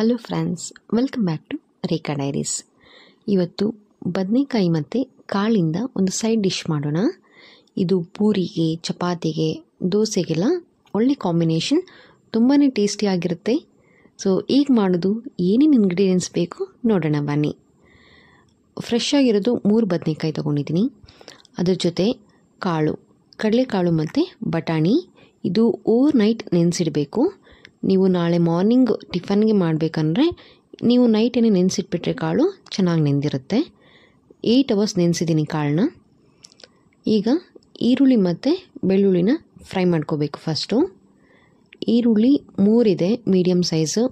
Hello friends, welcome back to Rekha diaries. ಇವತ್ತು ಬದನೆಕಾಯಿ ಮತ್ತು ಕಾಳಿಂದ ಒಂದು ಸೈಡ್ ಡಿಶ್ ಮಾಡೋಣ. ಇದು ಪೂರಿಗೆ, ಚಪಾತಿಗೆ, ದೋಸೆಗೆಲ್ಲ ಒಳ್ಳೆ ಕಾಂಬಿನೇಷನ್, ತುಂಬಾ ಟೇಸ್ಟಿಯಾಗಿರುತ್ತೆ. ಸೊ ಈಗ ಮಾಡೋದು ಏನೇನು ಇಂಗ್ರೀಡಿಯೆಂಟ್ಸ್ ಬೇಕು ನೋಡೋಣ ಬನ್ನಿ. ಫ್ರೆಶ್ ಆಗಿರೋದು 3 ಬದನೆಕಾಯಿ ತೊಗೊಂಡಿದ್ದೀನಿ. ಅದ್ರ ಜೊತೆ ಕಾಳು, ಕಡಲೆಕಾಳು ಮತ್ತು ಬಟಾಣಿ. ಇದು ಓವರ್ ನೈಟ್ ನೆನೆಸಿಡಬೇಕು. ನೀವು ನಾಳೆ ಮಾರ್ನಿಂಗ್ ಟಿಫನ್ಗೆ ಮಾಡಬೇಕಂದ್ರೆ ನೀವು ನೈಟೇನೆ ನೆನೆಸಿಟ್ಬಿಟ್ರೆ ಕಾಳು ಚೆನ್ನಾಗಿ ನೆಂದಿರುತ್ತೆ. 8 ಅವರ್ಸ್ ನೆನೆಸಿದ್ದೀನಿ ಕಾಳನ್ನ. ಈಗ ಈರುಳ್ಳಿ ಮತ್ತು ಬೆಳ್ಳುಳ್ಳಿನ ಫ್ರೈ ಮಾಡ್ಕೋಬೇಕು. ಫಸ್ಟು ಈರುಳ್ಳಿ 3 ಇದೆ, ಮೀಡಿಯಮ್ ಸೈಜು,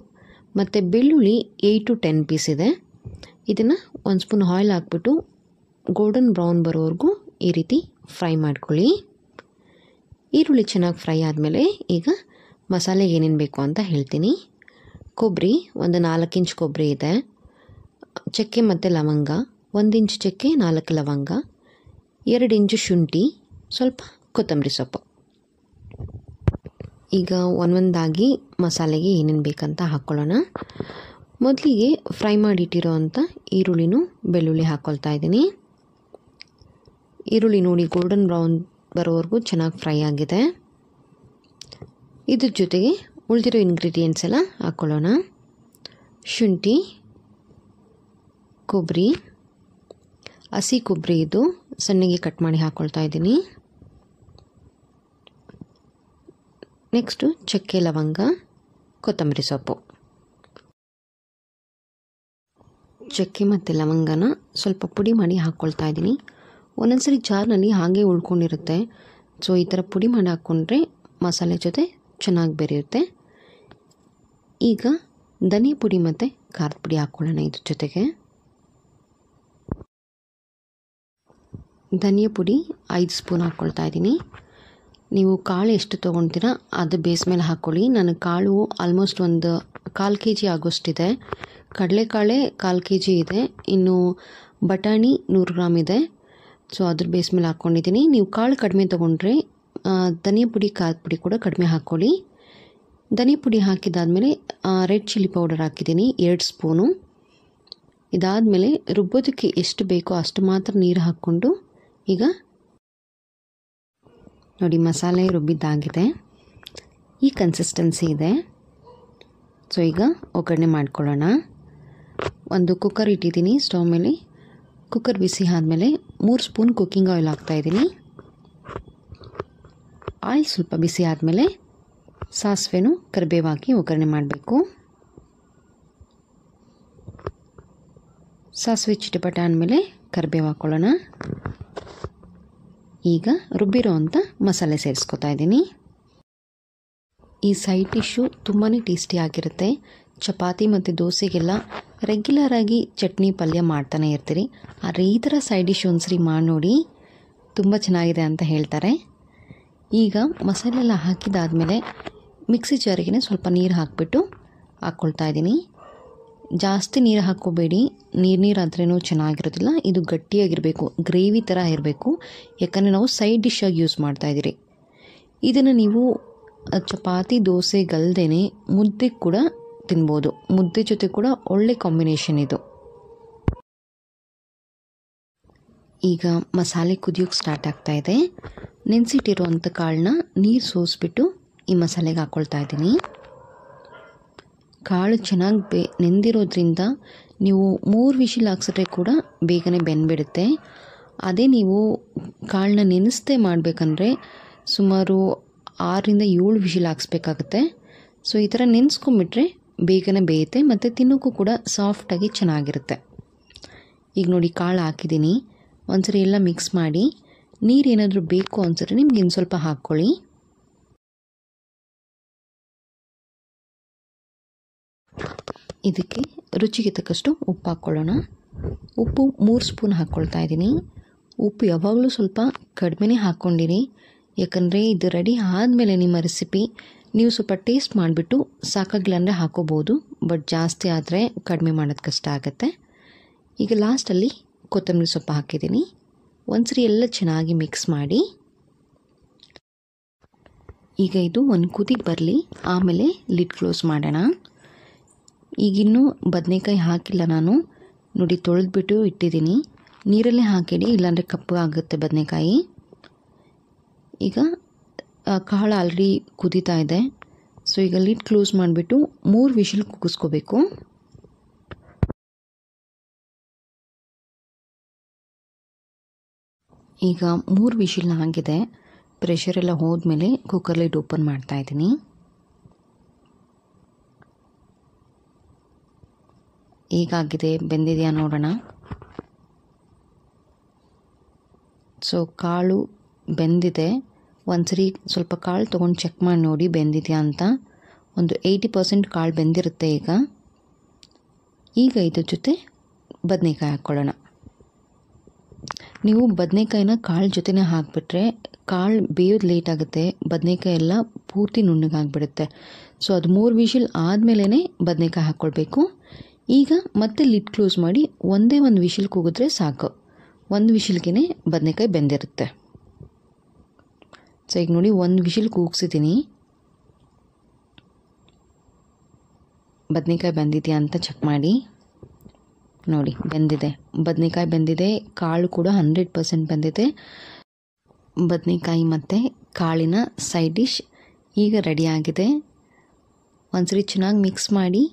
ಮತ್ತು ಬೆಳ್ಳುಳ್ಳಿ 8 to 10 ಪೀಸ್ ಇದೆ. ಇದನ್ನು 1 ಸ್ಪೂನ್ ಆಯಿಲ್ ಹಾಕ್ಬಿಟ್ಟು ಗೋಲ್ಡನ್ ಬ್ರೌನ್ ಬರೋವರೆಗೂ ಈ ರೀತಿ ಫ್ರೈ ಮಾಡ್ಕೊಳ್ಳಿ. ಈರುಳ್ಳಿ ಚೆನ್ನಾಗಿ ಫ್ರೈ ಆದಮೇಲೆ ಈಗ ಮಸಾಲೆಗೆ ಏನೇನು ಬೇಕು ಅಂತ ಹೇಳ್ತೀನಿ. ಕೊಬ್ಬರಿ, ಒಂದು 4 ಇಂಚ್ ಕೊಬ್ಬರಿ ಇದೆ. ಚಕ್ಕೆ ಮತ್ತು ಲವಂಗ, 1 ಇಂಚ್ ಚಕ್ಕೆ, 4 ಲವಂಗ, 2 ಇಂಚು ಶುಂಠಿ, ಸ್ವಲ್ಪ ಕೊತ್ತಂಬರಿ ಸೊಪ್ಪು. ಈಗ ಒಂದೊಂದಾಗಿ ಮಸಾಲೆಗೆ ಏನೇನು ಬೇಕಂತ ಹಾಕ್ಕೊಳ್ಳೋಣ. ಮೊದಲಿಗೆ ಫ್ರೈ ಮಾಡಿಟ್ಟಿರೋ ಅಂಥ ಈರುಳ್ಳಿನೂ ಬೆಳ್ಳುಳ್ಳಿ ಹಾಕ್ಕೊಳ್ತಾ ಇದ್ದೀನಿ. ಈರುಳ್ಳಿ ನೋಡಿ ಗೋಲ್ಡನ್ ಬ್ರೌನ್ ಬರೋವರೆಗೂ ಚೆನ್ನಾಗಿ ಫ್ರೈ ಆಗಿದೆ. ಇದ್ರ ಜೊತೆಗೆ ಉಳಿದಿರೋ ಇಂಗ್ರೀಡಿಯೆಂಟ್ಸ್ ಎಲ್ಲ ಹಾಕ್ಕೊಳ್ಳೋಣ. ಶುಂಠಿ, ಕೊಬ್ಬರಿ, ಹಸಿ ಕೊಬ್ಬರಿ ಇದು ಸಣ್ಣಗೆ ಕಟ್ ಮಾಡಿ ಹಾಕ್ಕೊಳ್ತಾ ಇದ್ದೀನಿ. ನೆಕ್ಸ್ಟು ಚಕ್ಕೆ, ಲವಂಗ, ಕೊತ್ತಂಬರಿ ಸೊಪ್ಪು. ಚಕ್ಕೆ ಮತ್ತು ಲವಂಗನ ಸ್ವಲ್ಪ ಪುಡಿ ಮಾಡಿ ಹಾಕ್ಕೊಳ್ತಾ ಇದ್ದೀನಿ. ಒಂದೊಂದ್ಸರಿ ಜಾರ್ನಲ್ಲಿ ಹಾಗೆ ಉಳ್ಕೊಂಡಿರುತ್ತೆ. ಸೊ ಈ ಥರ ಪುಡಿ ಮಾಡಿ ಹಾಕ್ಕೊಂಡ್ರೆ ಮಸಾಲೆ ಜೊತೆ ಚೆನ್ನಾಗಿ ಬೆರೆಯುತ್ತೆ. ಈಗ ಧನಿಯಾ ಪುಡಿ ಮತ್ತು ಖಾರದ ಪುಡಿ ಹಾಕ್ಕೊಳ್ಳೋಣ. ಇದ್ರ ಜೊತೆಗೆ ಧನಿಯಾ ಪುಡಿ 5 ಸ್ಪೂನ್ ಹಾಕ್ಕೊಳ್ತಾ ಇದ್ದೀನಿ. ನೀವು ಕಾಳು ಎಷ್ಟು ತೊಗೊಳ್ತೀರಾ ಅದು ಬೇಸ್ ಮೇಲೆ ಹಾಕ್ಕೊಳ್ಳಿ. ನಾನು ಕಾಳು ಆಲ್ಮೋಸ್ಟ್ ಒಂದು 1/4 kg ಆಗೋಷ್ಟಿದೆ. ಕಡಲೆಕಾಳೆ 1/4 kg ಇದೆ. ಇನ್ನು ಬಟಾಣಿ 100 ಗ್ರಾಮ್ ಇದೆ. ಸೊ ಅದ್ರ ಬೇಸ್ ಮೇಲೆ ಹಾಕ್ಕೊಂಡಿದ್ದೀನಿ. ನೀವು ಕಾಳು ಕಡಿಮೆ ತೊಗೊಂಡ್ರೆ ಧನಿಯಾ ಪುಡಿ, ಖಾರದ ಪುಡಿ ಕೂಡ ಕಡಿಮೆ ಹಾಕ್ಕೊಳ್ಳಿ. ಧನಿಯಾ ಪುಡಿ ಹಾಕಿದಾದಮೇಲೆ ರೆಡ್ ಚಿಲ್ಲಿ ಪೌಡರ್ ಹಾಕಿದ್ದೀನಿ 2 ಸ್ಪೂನು. ಇದಾದಮೇಲೆ ರುಬ್ಬೋದಕ್ಕೆ ಎಷ್ಟು ಬೇಕೋ ಅಷ್ಟು ಮಾತ್ರ ನೀರು ಹಾಕ್ಕೊಂಡು ಈಗ ನೋಡಿ ಮಸಾಲೆ ರುಬ್ಬಿದ್ದಾಗಿದೆ. ಈ ಕನ್ಸಿಸ್ಟೆನ್ಸಿ ಇದೆ. ಸೊ ಈಗ ಒಗ್ಗರಣೆ ಮಾಡ್ಕೊಳ್ಳೋಣ. ಒಂದು ಕುಕ್ಕರ್ ಇಟ್ಟಿದ್ದೀನಿ ಸ್ಟವ್ ಮೇಲೆ. ಕುಕ್ಕರ್ ಬಿಸಿ ಆದಮೇಲೆ 3 ಸ್ಪೂನ್ ಕುಕ್ಕಿಂಗ್ ಆಯಿಲ್ ಹಾಕ್ತಾಯಿದ್ದೀನಿ. ಆಯಿಲ್ ಸ್ವಲ್ಪ ಬಿಸಿ ಆದಮೇಲೆ ಸಾಸಿವೆನೂ ಕರಿಬೇವು ಹಾಕಿ ಒಗ್ಗರಣೆ ಮಾಡಬೇಕು. ಸಾಸಿವೆ ಚಿಟಪಟ ಆದಮೇಲೆ ಕರಿಬೇವು ಹಾಕ್ಕೊಳ್ಳೋಣ. ಈಗ ರುಬ್ಬಿರೋ ಅಂಥ ಮಸಾಲೆ ಸೇರಿಸ್ಕೊತಾ ಇದ್ದೀನಿ. ಈ ಸೈಡ್ ಡಿಶ್ಶು ತುಂಬಾ ಟೇಸ್ಟಿಯಾಗಿರುತ್ತೆ. ಚಪಾತಿ ಮತ್ತು ದೋಸೆಗೆಲ್ಲ ರೆಗ್ಯುಲರಾಗಿ ಚಟ್ನಿ ಪಲ್ಯ ಮಾಡ್ತಾನೆ ಇರ್ತೀರಿ. ಆದರೆ ಈ ಥರ ಸೈಡ್ ಡಿಶ್ ಒಂದ್ಸರಿ ಮಾಡಿ ನೋಡಿ, ತುಂಬ ಚೆನ್ನಾಗಿದೆ ಅಂತ ಹೇಳ್ತಾರೆ. ಈಗ ಮಸಾಲೆ ಎಲ್ಲ ಹಾಕಿದಾದಮೇಲೆ ಮಿಕ್ಸಿ ಜಾರಿಗೆ ಸ್ವಲ್ಪ ನೀರು ಹಾಕಿಬಿಟ್ಟು ಹಾಕ್ಕೊಳ್ತಾ ಇದ್ದೀನಿ. ಜಾಸ್ತಿ ನೀರು ಹಾಕ್ಕೋಬೇಡಿ, ನೀರಾದ್ರೂ ಚೆನ್ನಾಗಿರೋದಿಲ್ಲ. ಇದು ಗಟ್ಟಿಯಾಗಿರಬೇಕು, ಗ್ರೇವಿ ಥರ ಇರಬೇಕು. ಯಾಕಂದರೆ ನಾವು ಸೈಡ್ ಡಿಶ್ಶಾಗಿ ಯೂಸ್ ಮಾಡ್ತಾಯಿದ್ದೀರಿ. ಇದನ್ನು ನೀವು ಚಪಾತಿ ದೋಸೆಗಲ್ದೇ ಮುದ್ದೆ ಕೂಡ ತಿನ್ಬೋದು. ಮುದ್ದೆ ಜೊತೆ ಕೂಡ ಒಳ್ಳೆ ಕಾಂಬಿನೇಷನ್ ಇದು. ಈಗ ಮಸಾಲೆ ಕುದಿಯೋಕ್ಕೆ ಸ್ಟಾರ್ಟ್ ಆಗ್ತಾಯಿದೆ. ನೆನೆಸಿಟ್ಟಿರುವಂಥ ಕಾಳನ್ನ ನೀರು ಸೋಸಿಬಿಟ್ಟು ಈ ಮಸಾಲೆಗೆ ಹಾಕ್ಕೊಳ್ತಾ ಇದ್ದೀನಿ. ಕಾಳು ಚೆನ್ನಾಗಿ ನೆಂದಿರೋದ್ರಿಂದ ನೀವು 3 ವಿಶಿಲ್ ಹಾಕ್ಸಿದ್ರೆ ಕೂಡ ಬೇಗನೆ ಬೆಂದ್ಬಿಡುತ್ತೆ. ಅದೇ ನೀವು ಕಾಳನ್ನ ನೆನೆಸದೆ ಮಾಡಬೇಕಂದ್ರೆ ಸುಮಾರು 6 to 7 ವಿಶಿಲ್ ಹಾಕ್ಸ್ಬೇಕಾಗತ್ತೆ. ಸೊ ಈ ಥರ ನೆನೆಸ್ಕೊಂಬಿಟ್ರೆ ಬೇಗನೆ ಬೇಯುತ್ತೆ ಮತ್ತು ತಿನ್ನೋಕ್ಕೂ ಕೂಡ ಸಾಫ್ಟಾಗಿ ಚೆನ್ನಾಗಿರುತ್ತೆ. ಈಗ ನೋಡಿ ಕಾಳು ಹಾಕಿದ್ದೀನಿ. ಒಂದ್ಸರಿ ಎಲ್ಲ ಮಿಕ್ಸ್ ಮಾಡಿ ನೀರೇನಾದರೂ ಬೇಕು ಅನ್ಸಿದ್ರೆ ನಿಮ್ಗೆ ಇನ್ನು ಸ್ವಲ್ಪ ಹಾಕ್ಕೊಳ್ಳಿ. ಇದಕ್ಕೆ ರುಚಿಗೆ ತಕ್ಕಷ್ಟು ಉಪ್ಪು ಹಾಕ್ಕೊಳ್ಳೋಣ. ಉಪ್ಪು 3 ಸ್ಪೂನ್ ಹಾಕ್ಕೊಳ್ತಾ ಇದ್ದೀನಿ. ಉಪ್ಪು ಯಾವಾಗಲೂ ಸ್ವಲ್ಪ ಕಡಿಮೆನೇ ಹಾಕ್ಕೊಂಡಿರಿ. ಯಾಕಂದರೆ ಇದು ರೆಡಿ ಆದಮೇಲೆ ನಿಮ್ಮ ರೆಸಿಪಿ ನೀವು ಸ್ವಲ್ಪ ಟೇಸ್ಟ್ ಮಾಡಿಬಿಟ್ಟು ಸಾಕಾಗಿಲ್ಲ ಅಂದರೆ ಹಾಕೋಬೋದು. ಬಟ್ ಜಾಸ್ತಿ ಆದರೆ ಕಡಿಮೆ ಮಾಡೋದು ಕಷ್ಟ ಆಗುತ್ತೆ. ಈಗ ಲಾಸ್ಟಲ್ಲಿ ಕೊತ್ತಂಬರಿ ಸೊಪ್ಪು ಹಾಕಿದ್ದೀನಿ. ಒಂದ್ಸರಿ ಎಲ್ಲ ಚೆನ್ನಾಗಿ ಮಿಕ್ಸ್ ಮಾಡಿ ಈಗ ಇದು ಒಂದು ಕುದಿಗೆ ಬರಲಿ, ಆಮೇಲೆ ಲಿಡ್ ಕ್ಲೋಸ್ ಮಾಡೋಣ. ಈಗಿನ್ನೂ ಬದನೆಕಾಯಿ ಹಾಕಿಲ್ಲ ನಾನು, ನೋಡಿ ತೊಳೆದ್ಬಿಟ್ಟು ಇಟ್ಟಿದ್ದೀನಿ. ನೀರಲ್ಲೇ ಹಾಕಿಡಿ, ಇಲ್ಲಾಂದರೆ ಕಪ್ಪು ಆಗುತ್ತೆ ಬದನೆಕಾಯಿ. ಈಗ ಕಾಳು ಆಲ್ರೆಡಿ ಕುದೀತಾ ಇದೆ. ಸೊ ಈಗ ಲಿಡ್ ಕ್ಲೋಸ್ ಮಾಡಿಬಿಟ್ಟು 3 ವಿಷಲ್ ಕೂಗಿಸ್ಕೋಬೇಕು. ಈಗ 3 ವಿಷಲ್ ಆಗಿದೆ. ಪ್ರೆಷರೆಲ್ಲ ಹೋದ್ಮೇಲೆ ಕುಕ್ಕರ್ ಲಿಡ್ ಓಪನ್ ಮಾಡ್ತಾ ಇದ್ದೀನಿ. ಈಗಾಗಿದೆ, ಬೆಂದಿದೆಯಾ ನೋಡೋಣ. ಸೊ ಕಾಳು ಬೆಂದಿದೆ. ಒಂದ್ಸರಿ ಸ್ವಲ್ಪ ಕಾಳು ತೊಗೊಂಡು ಚೆಕ್ ಮಾಡಿ ನೋಡಿ ಬೆಂದಿದೆಯಾ ಅಂತ. ಒಂದು 80% ಕಾಳು ಬೆಂದಿರುತ್ತೆ. ಈಗ ಇದ್ರ ಜೊತೆ ಬದನೆಕಾಯಿ ಹಾಕ್ಕೊಳ್ಳೋಣ. ನೀವು ಬದನೆಕಾಯಿನ ಕಾಳು ಜೊತೆನೇ ಹಾಕಿಬಿಟ್ರೆ ಕಾಳು ಬೇಯೋದು ಲೇಟ್ ಆಗುತ್ತೆ, ಬದನೆಕಾಯಿ ಎಲ್ಲ ಪೂರ್ತಿ ನುಣ್ಣಗಾಗ್ಬಿಡುತ್ತೆ. ಸೊ ಅದು 3 ವಿಷಲ್ ಆದಮೇಲೆ ಬದನೆಕಾಯಿ ಹಾಕ್ಕೊಳ್ಬೇಕು. ಈಗ ಮತ್ತೆ ಲಿಡ್ ಕ್ಲೋಸ್ ಮಾಡಿ ಒಂದೇ ಒಂದು ವಿಷಲ್ ಕೂಗಿದ್ರೆ ಸಾಕು. 1 ವಿಷಲ್ಗೆ ಬದನೆಕಾಯಿ ಬೆಂದಿರುತ್ತೆ. ಸೊ ಈಗ ನೋಡಿ 1 ವಿಷಲ್ ಕೂಗಿಸಿದ್ದೀನಿ. ಬದನೆಕಾಯಿ ಬೆಂದಿದೆಯಾ ಅಂತ ಚೆಕ್ ಮಾಡಿ. ನೋಡಿ ಬೆಂದಿದೆ, ಬದನೆಕಾಯಿ ಬೆಂದಿದೆ, ಕಾಳು ಕೂಡ 100% ಬೆಂದಿದೆ. ಬದನೆಕಾಯಿ ಮತ್ತು ಕಾಳಿನ ಸೈಡ್ ಡಿಶ್ ಈಗ ರೆಡಿಯಾಗಿದೆ. ಒಂದ್ಸರಿ ಚೆನ್ನಾಗಿ ಮಿಕ್ಸ್ ಮಾಡಿ,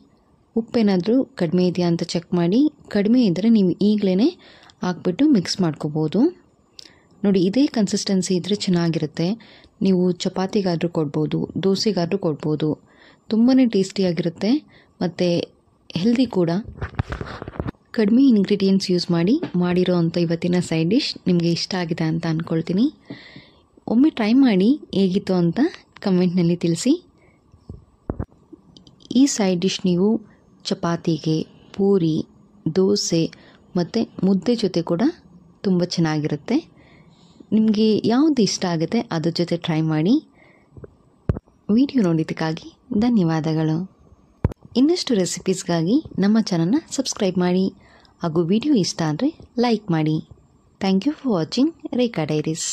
ಉಪ್ಪೇನಾದರೂ ಕಡಿಮೆ ಇದೆಯಾ ಅಂತ ಚೆಕ್ ಮಾಡಿ. ಕಡಿಮೆ ಇದ್ದರೆ ನೀವು ಈಗಲೇ ಹಾಕ್ಬಿಟ್ಟು ಮಿಕ್ಸ್ ಮಾಡ್ಕೋಬೋದು. ನೋಡಿ ಇದೇ ಕನ್ಸಿಸ್ಟೆನ್ಸಿ ಇದ್ದರೆ ಚೆನ್ನಾಗಿರುತ್ತೆ. ನೀವು ಚಪಾತಿಗಾದರೂ ಕೊಡ್ಬೋದು, ದೋಸೆಗಾದರೂ ಕೊಡ್ಬೋದು. ತುಂಬಾ ಟೇಸ್ಟಿಯಾಗಿರುತ್ತೆ ಮತ್ತು ಹೆಲ್ದಿ ಕೂಡ. ಕಡಿಮೆ ಇಂಗ್ರೀಡಿಯೆಂಟ್ಸ್ ಯೂಸ್ ಮಾಡಿರೋ ಅಂಥ ಇವತ್ತಿನ ಸೈಡ್ ಡಿಶ್ ನಿಮಗೆ ಇಷ್ಟ ಆಗಿದೆ ಅಂತ ಅಂದ್ಕೊಳ್ತೀನಿ. ಒಮ್ಮೆ ಟ್ರೈ ಮಾಡಿ, ಹೇಗಿತ್ತು ಅಂತ ಕಮೆಂಟ್ನಲ್ಲಿ ತಿಳಿಸಿ. ಈ ಸೈಡ್ ಡಿಶ್ ನೀವು ಚಪಾತಿಗೆ, ಪೂರಿ, ದೋಸೆ ಮತ್ತು ಮುದ್ದೆ ಜೊತೆ ಕೂಡ ತುಂಬ ಚೆನ್ನಾಗಿರುತ್ತೆ. ನಿಮಗೆ ಯಾವುದು ಇಷ್ಟ ಆಗುತ್ತೆ ಅದ್ರ ಜೊತೆ ಟ್ರೈ ಮಾಡಿ. ವಿಡಿಯೋ ನೋಡಿದ್ದಕ್ಕಾಗಿ ಧನ್ಯವಾದಗಳು. ಇನ್ನಷ್ಟು ರೆಸಿಪೀಸ್ಗಾಗಿ ನಮ್ಮ ಚಾನಲ್ನ ಸಬ್ಸ್ಕ್ರೈಬ್ ಮಾಡಿ ಹಾಗೂ ವಿಡಿಯೋ ಇಷ್ಟ ಆದರೆ ಲೈಕ್ ಮಾಡಿ. Thank you for watching Rekha diaries.